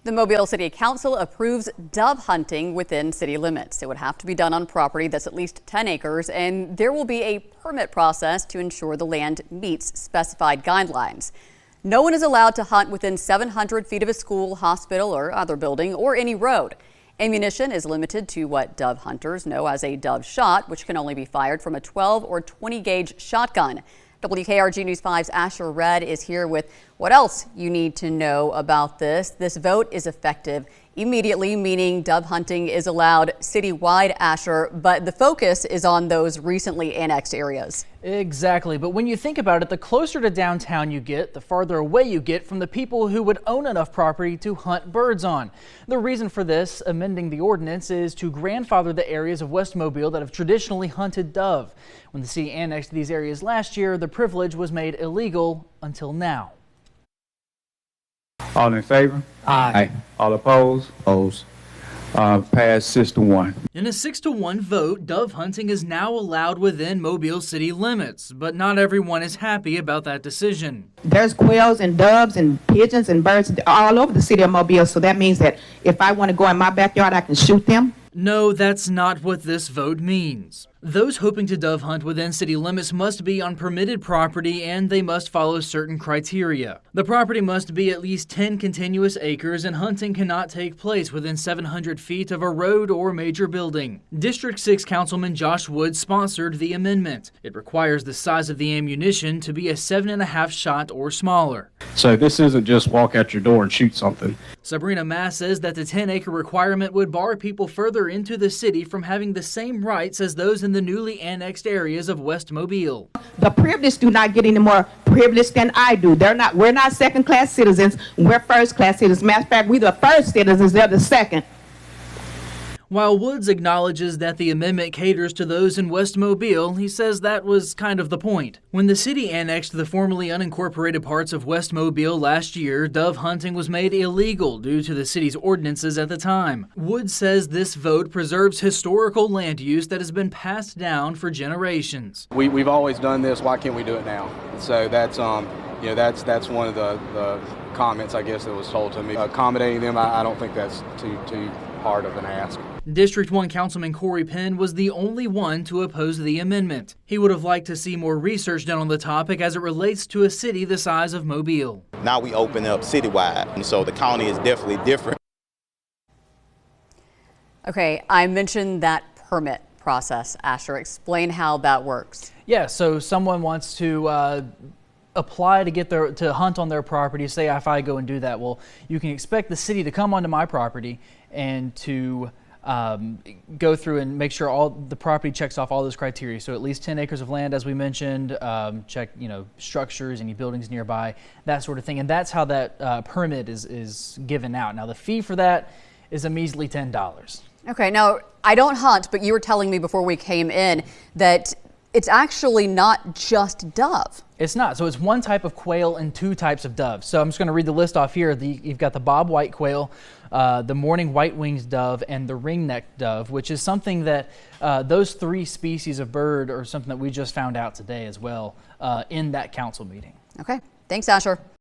The Mobile City Council approves dove hunting within city limits. It would have to be done on property that's at least 10 acres, and there will be a permit process to ensure the land meets specified guidelines. No one is allowed to hunt within 700 feet of a school, hospital, or other building, or any road. Ammunition is limited to what dove hunters know as a dove shot, which can only be fired from a 12 or 20 gauge shotgun. WKRG News 5's Asher Red is here with what else you need to know about this. This vote is effective immediately, meaning dove hunting is allowed citywide, Asher, but the focus is on those recently annexed areas. Exactly, but when you think about it, the closer to downtown you get, the farther away you get from the people who would own enough property to hunt birds on. The reason for this, amending the ordinance, is to grandfather the areas of West Mobile that have traditionally hunted dove. When the city annexed these areas last year, the privilege was made illegal until now. All in favor? Aye. All opposed? Opposed. Passed 6-1. In a 6-1 vote, dove hunting is now allowed within Mobile city limits, but not everyone is happy about that decision. There's quails and doves and pigeons and birds all over the city of Mobile, so that means that if I want to go in my backyard, I can shoot them. No, that's not what this vote means. Those hoping to dove hunt within city limits must be on permitted property, and they must follow certain criteria. The property must be at least 10 continuous acres, and hunting cannot take place within 700 feet of a road or major building. District 6 Councilman Josh Wood sponsored the amendment. It requires the size of the ammunition to be a 7.5 shot or smaller. So this isn't just walk out your door and shoot something. Sabrina Mass says that the 10-acre requirement would bar people further into the city from having the same rights as those in the newly annexed areas of West Mobile. The privileged do not get any more privilege than I do. We're not second-class citizens. We're first-class citizens. Matter of fact, we're the first citizens. They're the second. While Woods acknowledges that the amendment caters to those in West Mobile, he says that was kind of the point. When the city annexed the formerly unincorporated parts of West Mobile last year, dove hunting was made illegal due to the city's ordinances at the time. Woods says this vote preserves historical land use that has been passed down for generations. We've always done this. Why can't we do it now? So that's that's one of the comments, I guess, that was told to me. Accommodating them, I don't think that's too hard of an ask. District 1 Councilman Corey Penn was the only one to oppose the amendment. He would have liked to see more research done on the topic as it relates to a city the size of Mobile. Now we open up citywide, and so the county is definitely different. Okay, I mentioned that permit process. Asher, explain how that works. Yeah, so someone wants to apply to get to hunt on their property. Say if I go and do that, well, you can expect the city to come onto my property and to go through and make sure all the property checks off all those criteria. So at least 10 acres of land, as we mentioned, check structures, any buildings nearby, that sort of thing. And that's how that permit is given out. Now the fee for that is a measly $10. Okay, now I don't hunt, but you were telling me before we came in that it's actually not just dove. It's not. So it's one type of quail and two types of doves. So I'm just going to read the list off here. You've got the bob white quail, the mourning white-winged dove, and the ring-necked dove, which is something that those three species of bird are something that we just found out today as well in that council meeting. Okay. Thanks, Asher.